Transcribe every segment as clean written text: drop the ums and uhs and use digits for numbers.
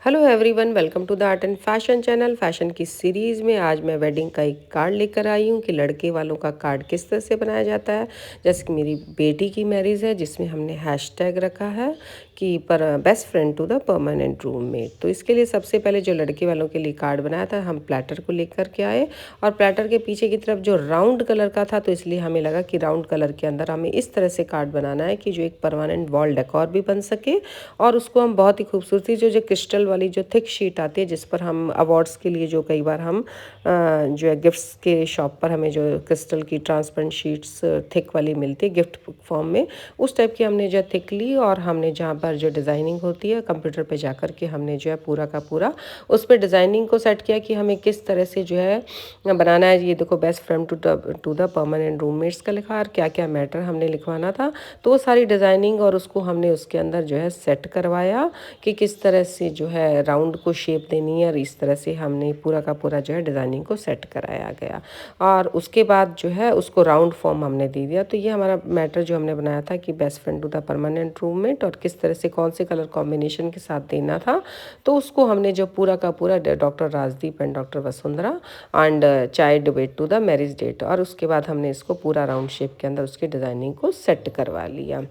Hello everyone, welcome to the art and fashion channel. Fashion की series में आज मैं वेडिंग का एक कार्ड लेकर आई हूँ कि लड़के वालों का कार्ड किस तरह से बनाया जाता है। जैसे कि मेरी बेटी की मैरिज है जिसमें हमने हैशटैग रखा है कि पर best friend to the permanent roommate. तो इसके लिए सबसे पहले जो लड़के वालों के लिए कार्ड बनाया था, हम प्लेटर को लेकर के आए और प्लेटर के पीछे की तरफ जो राउंड कलर का था, तो इसलिए हमें लगा कि राउंड कलर के अंदर हमें इस तरह से कार्ड बनाना है कि जो एक परमानेंट वॉल डेकोर भी बन सके और उसको हम बहुत ही खूबसूरती जो क्रिस्टल वाली जो थिक शीट आती है जिस पर हम अवार्ड्स के लिए जो कई बार हम जो है गिफ्ट्स के शॉप पर हमें जो क्रिस्टल की ट्रांसपेरेंट शीट्स थिक वाली मिलती है गिफ्ट फॉर्म में, उस टाइप की हमने जो थिक ली और हमने जहाँ पर जो डिज़ाइनिंग होती है कंप्यूटर पे जा कर के हमने जो है पूरा का पूरा उस पर डिज़ाइनिंग को सेट किया कि हमें किस तरह से जो है बनाना है। ये देखो, best friend to the permanent roommates का लिखा और क्या क्या मैटर हमने लिखवाना था, तो वो सारी डिज़ाइनिंग और उसको हमने उसके अंदर जो है सेट करवाया कि किस तरह से जो है राउंड को शेप देनी है और इस तरह से हमने पूरा का पूरा जो है डिज़ाइनिंग को सेट कराया गया और उसके बाद जो है उसको राउंड फॉर्म हमने दे दिया। तो ये हमारा मैटर जो हमने बनाया था कि best friend to the permanent roommate और किस तरह से कौन से कलर कॉम्बिनेशन के साथ देना था, तो उसको हमने जो पूरा का पूरा doctor Rajdeep and doctor Vasundhara and child wait to the marriage date, और उसके बाद हमने इसको पूरा राउंड शेप के अंदर उसकी डिज़ाइनिंग को सेट करवा लिया।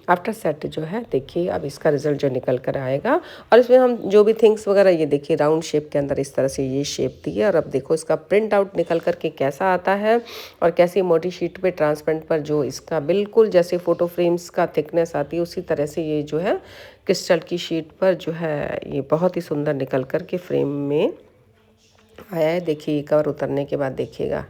आफ्टर सेट जो है देखिए अब इसका रिजल्ट जो निकल कर आएगा और इसमें हम जो भी थिंग्स वगैरह, ये देखिए राउंड शेप के अंदर इस तरह से ये शेप दी है और अब देखो इसका प्रिंट आउट निकल कर के कैसा आता है और कैसी मोटी शीट पे ट्रांसपेरेंट पर जो इसका बिल्कुल जैसे फ़ोटो फ्रेम्स का थिकनेस आती है उसी तरह से ये जो है क्रिस्टल की शीट पर जो है ये बहुत ही सुंदर निकल कर के फ्रेम में आया है। देखिए कवर उतरने के बाद देखिएगा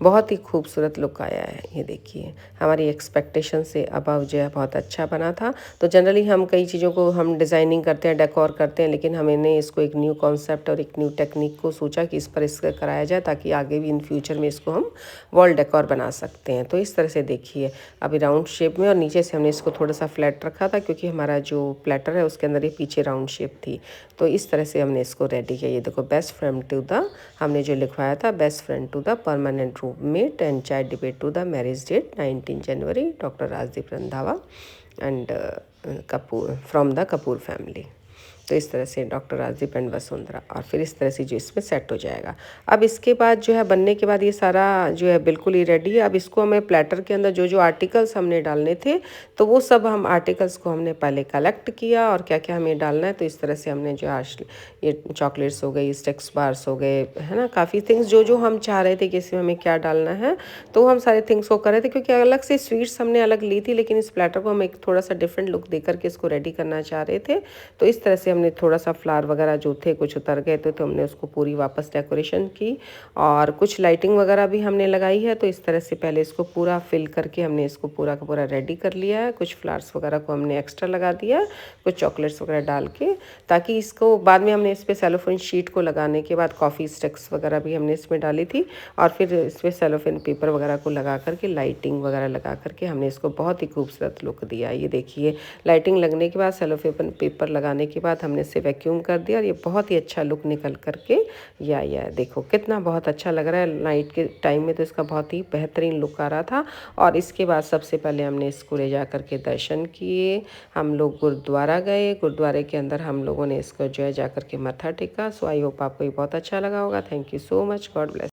बहुत ही खूबसूरत लुक आया है। ये देखिए हमारी एक्सपेक्टेशन से अबव जो है बहुत अच्छा बना था। तो जनरली हम कई चीज़ों को हम डिज़ाइनिंग करते हैं, डेकोर करते हैं, लेकिन हमने इसको एक न्यू कॉन्सेप्ट और एक न्यू टेक्निक को सोचा कि इस पर इसका कराया जाए ताकि आगे भी इन फ्यूचर में इसको हम वॉल डेकोर बना सकते हैं। तो इस तरह से देखिए अभी राउंड शेप में और नीचे से हमने इसको थोड़ा सा फ्लैट रखा था क्योंकि हमारा जो प्लेटर है उसके अंदर ये पीछे राउंड शेप थी। तो इस तरह से हमने इसको रेडी किया। ये देखो बेस्ट फ्रेंड टू द, हमने जो लिखवाया था best friend to the permanent roommate and child debate to the marriage date 19 जनवरी doctor Rajdeep Randhawa and Kapoor from the Kapoor family. तो इस तरह से डॉक्टर राजदीप एंड वसुंधरा और फिर इस तरह से जो इसमें सेट हो जाएगा। अब इसके बाद जो है बनने के बाद ये सारा जो है बिल्कुल ही रेडी है। अब इसको हमें प्लेटर के अंदर जो जो आर्टिकल्स हमने डालने थे तो वो सब हम आर्टिकल्स को हमने पहले कलेक्ट किया और क्या क्या हमें डालना है। तो इस तरह से हमने जो आज ये चॉकलेट्स हो गई, स्टिक्स बार्स हो गए, है ना, काफ़ी थिंग्स जो जो हम चाह रहे थे कि इसमें हमें क्या डालना है, तो हम सारे थिंग्स को कर रहे थे क्योंकि अलग से स्वीट्स हमने अलग ली थी, लेकिन इस प्लेटर को हम एक थोड़ा सा डिफरेंट लुक दे करके इसको रेडी करना चाह रहे थे। तो इस तरह से हमने थोड़ा सा फ्लावर वगैरह जो थे कुछ उतर गए थे तो हमने उसको पूरी वापस डेकोरेशन की और कुछ लाइटिंग वगैरह भी हमने लगाई है। तो इस तरह से पहले इसको पूरा फिल करके हमने इसको पूरा का पूरा रेडी कर लिया है। कुछ फ्लावर्स वगैरह को हमने एक्स्ट्रा लगा दिया है, कुछ चॉकलेट्स वगैरह डाल के, ताकि इसको बाद में हमने इस पर सेलोफेन शीट को लगाने के बाद कॉफ़ी स्टिक्स वगैरह भी हमने इसमें डाली थी और फिर इस पर सेलोफेन पेपर वगैरह को लगा करके लाइटिंग वगैरह लगा करके हमने इसको बहुत ही खूबसूरत लुक दिया। ये देखिए लाइटिंग लगने के बाद सेलोफेन पेपर लगाने के बाद हमने इसे वैक्यूम कर दिया और ये बहुत ही अच्छा लुक निकल करके या देखो कितना बहुत अच्छा लग रहा है नाइट के टाइम में। तो इसका बहुत ही बेहतरीन लुक आ रहा था और इसके बाद सबसे पहले हमने इसको ले जा करके दर्शन किए। हम लोग गुरुद्वारा गए, गुरुद्वारे के अंदर हम लोगों ने इसको जो है जा करके मत्था टेका। सो आई होप आपको ये बहुत अच्छा लगा होगा। Thank you so much, God bless.